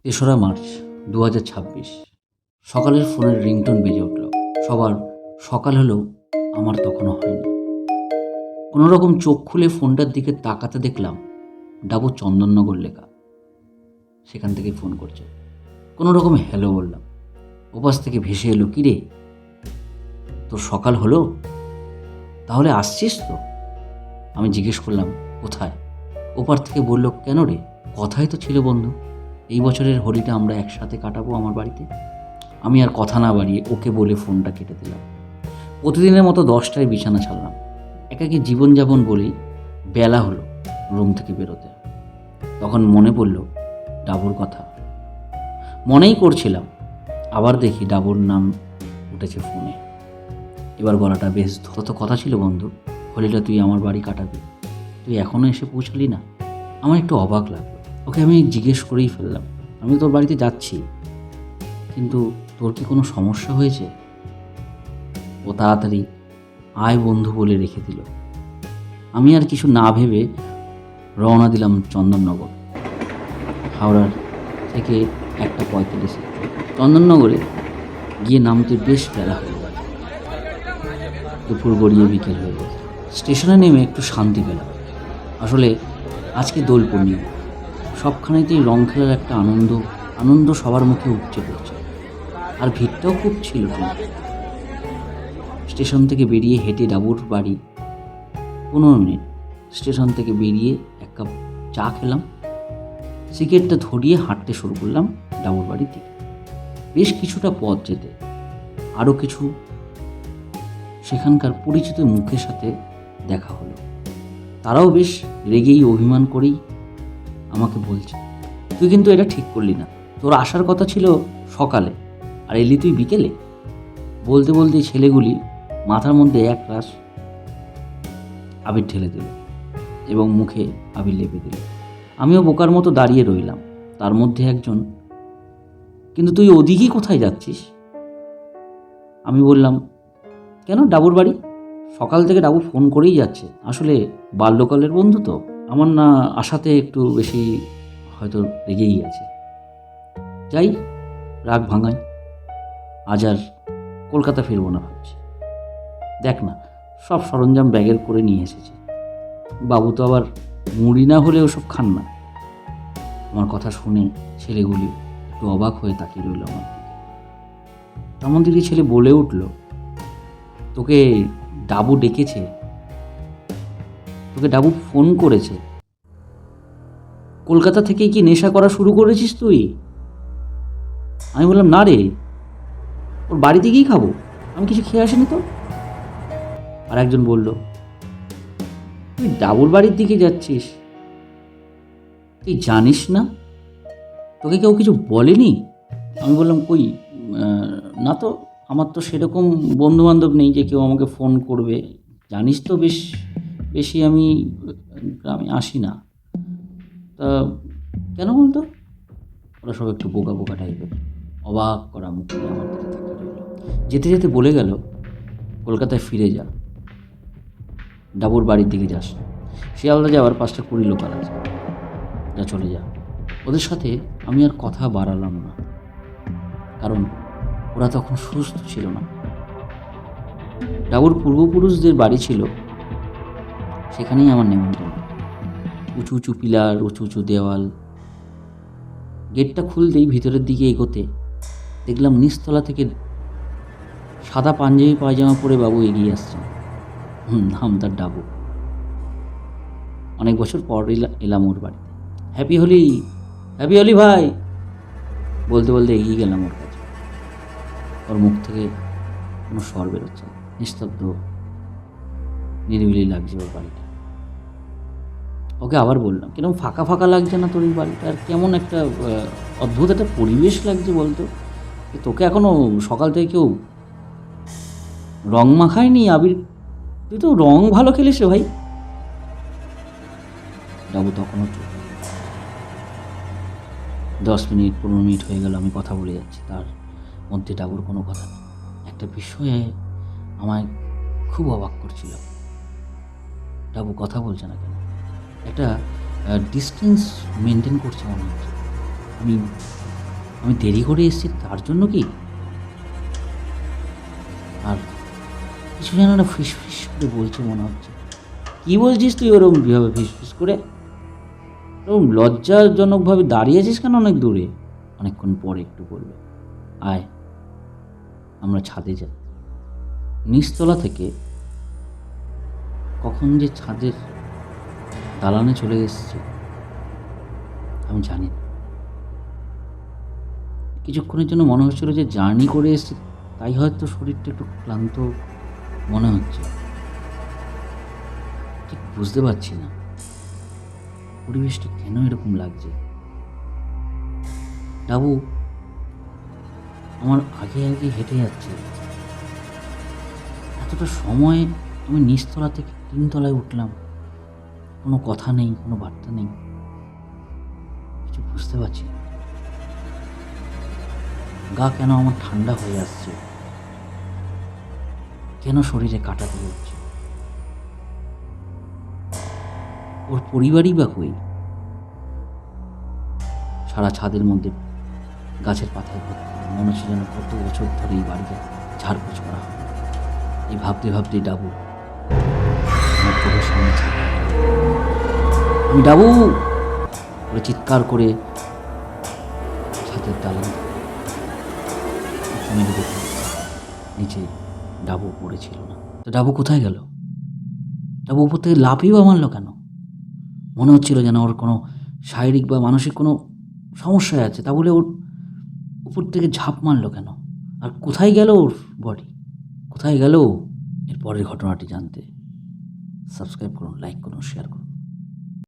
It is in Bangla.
৩রা মার্চ ২০২৬। সকালের ফোনের রিংটোন বেজে উঠল। সবার সকাল হলেও আমার তখনও হয়নি। কোনো রকম চোখ খুলে ফোনটার দিকে তাকাতে দেখলাম ডাবু চন্দননগর লেখা। সেখান থেকে ফোন করছে। কোনো রকম হ্যালো বললাম। ওপাশ থেকে ভেসে এলো, কি রে তোর সকাল হলো? তাহলে আসছিস তো? আমি জিজ্ঞেস করলাম কোথায়? ওপার থেকে বলল, কেন রে, কথাই তো ছিল বন্ধু, এই বছরের হোলিটা আমরা একসাথে কাটাবো আমার বাড়িতে। আমি আর কথা না বাড়িয়ে ওকে বলে ফোনটা কেটে দিলাম। প্রতিদিনের মতো 10টায় বিছানা ছাড়লাম। একাকী জীবনযাপন বলেই বেলা হলো রুম থেকে বেরোতে। তখন মনে পড়ল ডাবুর কথা। মনেই করছিলাম, আবার দেখি ডাবুর নাম উঠেছে ফোনে। এবার গলাটা বেশ ধরত। কথা ছিল বন্ধু, হোলিটা তুই আমার বাড়ি কাটাবি, তুই এখনও এসে পৌঁছালি না। আমার একটু অবাক লাগলো। ওকে আমি জিজ্ঞেস করেই ফেললাম, আমি তোর বাড়িতে যাচ্ছি, কিন্তু তোর কি কোনো সমস্যা হয়েছে? ও তাড়াতাড়ি আয় বন্ধু বলে রেখে দিল। আমি আর কিছু না ভেবে রওনা দিলাম চন্দননগর। হাওড়ার থেকে 1:45। চন্দননগরে গিয়ে নামতে বেশ বেলা হয়ে গেল। দুপুর গড়িয়ে বিকেল হয়ে গেছে। স্টেশনে নেমে একটু শান্তি পেলাম। আসলে আজকে দোল পূর্ণিমা। সবখানেতেই রং খেলার একটা আনন্দ সবার মুখে উপচে পড়ছে। আর ভিড়টাও খুব ছিল। স্টেশন থেকে বেরিয়ে হেঁটে ডাবুর বাড়ি 15 মিনিট। স্টেশন থেকে বেরিয়ে 1 কাপ চা খেলাম। সিগারেটটা ধরিয়ে হাঁটতে শুরু করলাম ডাবুর বাড়ির দিকে। বেশ কিছুটা পথ যেতে আরও কিছু সেখানকার পরিচিত মুখের সাথে দেখা হলো। তারাও বেশ রেগেই অভিমান করেই আমাকে বলছে, তুই কিন্তু এটা ঠিক করলি না, তোর আসার কথা ছিল সকালে আর এলি তুই বিকেলে। বলতে বলতে ছেলেগুলি মাথার মধ্যে এক রাশ আবির ঢেলে দিল এবং মুখে আবির লেপে দিল। আমিও বোকার মতো দাঁড়িয়ে রইলাম। তার মধ্যে একজন, কিন্তু তুই ওদিকেই কোথায় যাচ্ছিস? আমি বললাম, কেন, ডাবুর বাড়ি। সকাল থেকে ডাবু ফোন করেই যাচ্ছে। আসলে বাল্যকালের বন্ধু তো, আমার না আসাতে একটু বেশি হয়তো রেগেই আছে। যাই, রাগ ভাঙাই। আজ আর কলকাতা ফিরবো না ভাবছি। দেখ না, সব সরঞ্জাম ব্যাগের করে নিয়ে এসেছি। বাবু তো আবার মুড়ি না হলে ওসব খান না। আমার কথা শুনে ছেলেগুলি একটু অবাক হয়ে তাকিয়ে রইল আমার দিকে। তেমন দিকে ছেলে বলে উঠল, তোকে ডাবু ডেকেছে, তোকে ডাবু ফোন করেছে। কলকাতা থেকেই কি নেশা করা শুরু করেছিস তুই? আমি বললাম, না রে, ওর বাড়িতে গিয়েই খাবো, আমি কিছু খেয়ে আসিনি তো। আর একজন বলল, তুই ডাবুর বাড়ির দিকে যাচ্ছিস, তুই জানিস না, তোকে কেউ কিছু বলেনি? আমি বললাম, কই, না তো, আমার তো সেরকম বন্ধুবান্ধব নেই যে কেউ আমাকে ফোন করবে। জানিস তো বেশ বেশি আমি গ্রামে আসি না। তা কেন বলতো? ওরা সব একটু বোকা বোকা টাইপের, অবাক করা মুখ নিয়ে আমার দিকে তাকিয়ে রইল। যেতে যেতে বলে গেল, কলকাতায় ফিরে যা, ডাবুর বাড়ির দিকে যাস না। শিয়ালদা যাওয়ার 5:20 লোকাল আছে, যা চলে যা। ওদের সাথে আমি আর কথা বাড়ালাম না, কারণ ওরা তখন সুস্থ ছিল না। ডাবুর পূর্বপুরুষদের বাড়ি ছিল, সেখানেই আমার নেমন্তন্ন। উঁচু উঁচু পিলার, উঁচু উঁচু দেওয়াল। গেটটা খুলতেই ভিতরের দিকে এগোতে দেখলাম নিচতলা থেকে সাদা পাঞ্জাবি পায়জামা পরে বাবু এগিয়ে আসছেন। নাম তার ডাবু। অনেক বছর পর এলাম ওর বাড়িতে। হ্যাপি হোলি, হ্যাপি হোলি ভাই বলতে বলতে এগিয়ে গেলাম ওর কাছে। ওর মুখ থেকে কোনো স্বর বেরোচ্ছে না, নিস্তব্ধ নিরিবিলি লাগছে ওর বাড়িটা। ওকে আবার বললাম, কিরকম ফাঁকা ফাঁকা লাগছে না তোর এই বাড়িটা? আর কেমন একটা অদ্ভুত একটা পরিবেশ লাগছে বলতো। তোকে এখনো সকাল থেকে কেউ রং মাখায়নি, আবির, তুই তো রং ভালো খেলিস রে ভাই। ডাবু তখনও চুপ। 10 মিনিট 15 মিনিট হয়ে গেল আমি কথা বলে যাচ্ছি, তার মধ্যে ডাবুর কোনো কথা নেই। একটা বিষয়ে আমায় খুব অবাক করছিল, ডাবু কথা বলছে না কেন, একটা ডিস্টেন্স মেনটেন করছে মনে হচ্ছে। আমি আমি দেরি করে এসেছি তার জন্য কি? আর কিছু যেন না ফিস ফিস করে বলছে মনে হচ্ছে। কি বলছিস তুই ওরকম কীভাবে ফিস ফিস করে? ওরকম লজ্জাজনকভাবে দাঁড়িয়ে আছিস কেন অনেক দূরে? অনেকক্ষণ পরে একটু বলল, আয় আমরা ছাদে যাই। নিচতলা থেকে কখন যে ছাদের দালানে চলে এসেছে আমি জানি না। কিছুক্ষণের জন্য মনে হচ্ছিল যে জার্নি করে এসেছি, তাই হয়তো শরীরটা একটু ক্লান্ত মনে হচ্ছে। ঠিক বুঝতে পারছি না পরিবেশটা কেন এরকম লাগছে। ডাবু আমার আগে আগে হেঁটে যাচ্ছে। এতটা সময় আমি নিচতলা থেকে তিনতলায় উঠলাম, কোনো কথা নেই, কোনো বার্তা নেই, কিছু বুঝতে পারছি না। গা কেন আমার ঠান্ডা হয়ে আসছে, কেন শরীরে কাঁটা দিয়ে উঠছে। ওর পরিবারই বা কই? সারা ছাদের মধ্যে গাছের পাতায় ভর্তি, মনে হচ্ছে যেন কত বছর ধরে এই বাড়িতে ঝাড়পোছ করা হয়। এই ভাবতে ভাবতেই ডাবু আমার চোখের সামনে ছাড়া। আমি ডাবু করে চিৎকার করে ছাদের দালান মেরে দেখি নিচে ডাবু পড়েছিল না। তো ডাবু কোথায় গেল? ডাবু উপর থেকে লাফিয়েও মারলো কেন? মনে হচ্ছিল যেন ওর কোনো শারীরিক বা মানসিক কোনো সমস্যা আছে, তা বলে ওর উপর থেকে ঝাঁপ মারলো কেন? আর কোথায় গেল ওর বডি? কোথায় গেল? এর পরের ঘটনাটি জানতে সাবস্ক্রাইব করুন, লাইক করুন, শেয়ার করুন।